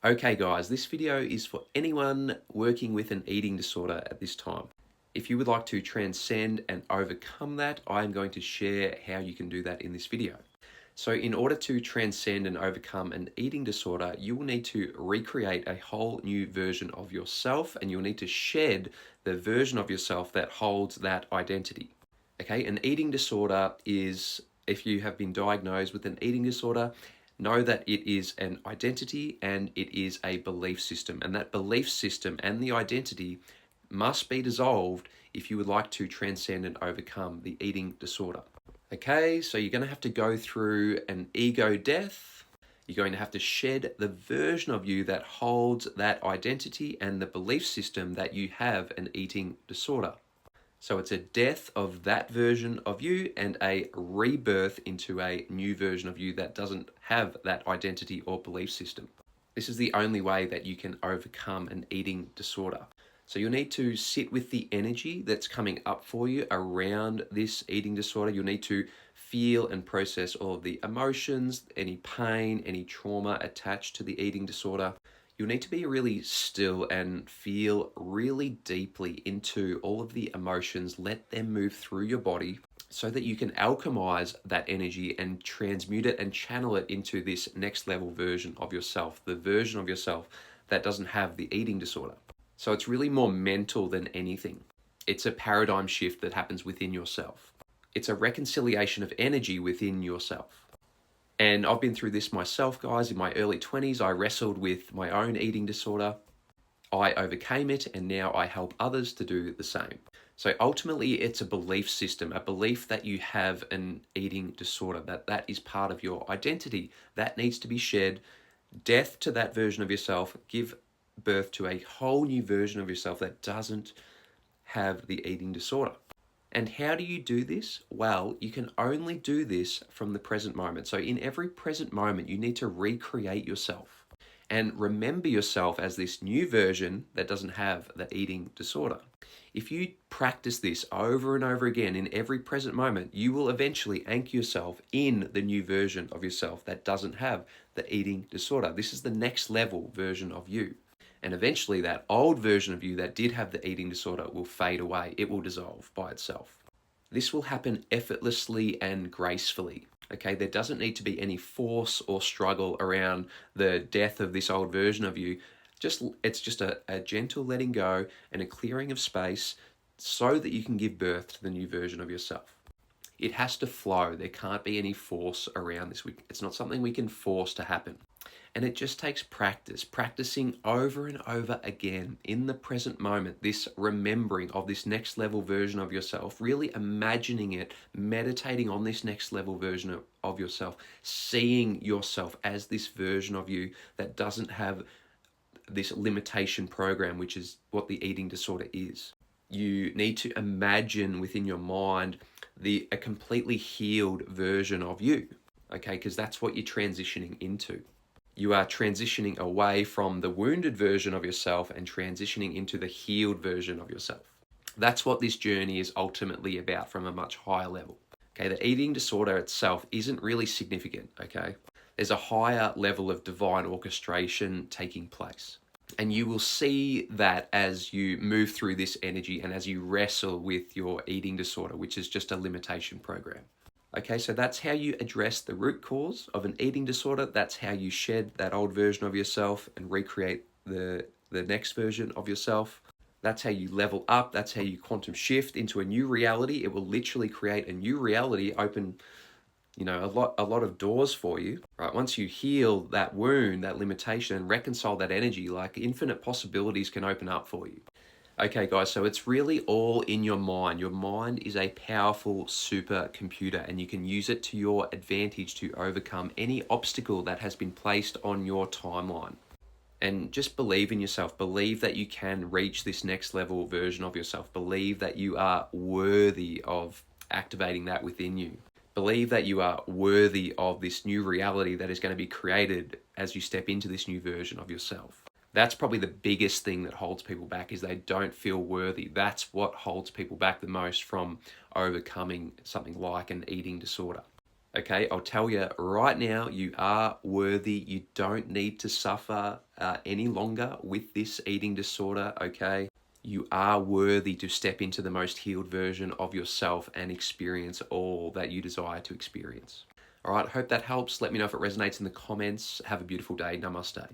Okay guys, this video is for anyone working with an eating disorder at this time. If you would like to transcend and overcome that, I'm going to share how you can do that in this video. So in order to transcend and overcome an eating disorder, you will need to recreate a whole new version of yourself, and you'll need to shed the version of yourself that holds that identity. Okay, an eating disorder is, if you have been diagnosed with an eating disorder, know that it is an identity and it is a belief system. And that belief system and the identity must be dissolved if you would like to transcend and overcome the eating disorder. Okay, so you're going to have to go through an ego death. You're going to have to shed the version of you that holds that identity and the belief system that you have an eating disorder. So it's a death of that version of you and a rebirth into a new version of you that doesn't have that identity or belief system. This is the only way that you can overcome an eating disorder. So you'll need to sit with the energy that's coming up for you around this eating disorder. You'll need to feel and process all of the emotions, any pain, any trauma attached to the eating disorder. You'll need to be really still and feel really deeply into all of the emotions. Let them move through your body so that you can alchemize that energy and transmute it and channel it into this next level version of yourself, the version of yourself that doesn't have the eating disorder. So it's really more mental than anything. It's a paradigm shift that happens within yourself. It's a reconciliation of energy within yourself. And I've been through this myself, guys. In my early 20s, I wrestled with my own eating disorder. I overcame it, and now I help others to do the same. So ultimately, it's a belief system, a belief that you have an eating disorder, that is part of your identity. That needs to be shed. Death to that version of yourself. Give birth to a whole new version of yourself that doesn't have the eating disorder. And how do you do this? Well, you can only do this from the present moment. So in every present moment, you need to recreate yourself and remember yourself as this new version that doesn't have the eating disorder. If you practice this over and over again in every present moment, you will eventually anchor yourself in the new version of yourself that doesn't have the eating disorder. This is the next level version of you. And eventually that old version of you that did have the eating disorder will fade away. It will dissolve by itself. This will happen effortlessly and gracefully. Okay, there doesn't need to be any force or struggle around the death of this old version of you. It's just a gentle letting go and a clearing of space so that you can give birth to the new version of yourself. It has to flow. There can't be any force around this. It's not something we can force to happen. And it just takes practice, practicing over and over again in the present moment, this remembering of this next level version of yourself, really imagining it, meditating on this next level version of yourself, seeing yourself as this version of you that doesn't have this limitation program, which is what the eating disorder is. You need to imagine within your mind a completely healed version of you, okay? Because that's what you're transitioning into. You are transitioning away from the wounded version of yourself and transitioning into the healed version of yourself. That's what this journey is ultimately about from a much higher level. Okay, the eating disorder itself isn't really significant, okay? There's a higher level of divine orchestration taking place. And you will see that as you move through this energy and as you wrestle with your eating disorder, which is just a limitation program. Okay, so that's how you address the root cause of an eating disorder. That's how you shed that old version of yourself and recreate the next version of yourself. That's how you level up. That's how you quantum shift into a new reality. It will literally create a new reality, open, a lot of doors for you. Right? Once you heal that wound, that limitation, and reconcile that energy, like infinite possibilities can open up for you. Okay guys, so it's really all in your mind. Your mind is a powerful supercomputer and you can use it to your advantage to overcome any obstacle that has been placed on your timeline. And just believe in yourself. Believe that you can reach this next level version of yourself. Believe that you are worthy of activating that within you. Believe that you are worthy of this new reality that is going to be created as you step into this new version of yourself. That's probably the biggest thing that holds people back, is they don't feel worthy. That's what holds people back the most from overcoming something like an eating disorder. Okay, I'll tell you right now, you are worthy. You don't need to suffer any longer with this eating disorder, okay? You are worthy to step into the most healed version of yourself and experience all that you desire to experience. All right, hope that helps. Let me know if it resonates in the comments. Have a beautiful day. Namaste.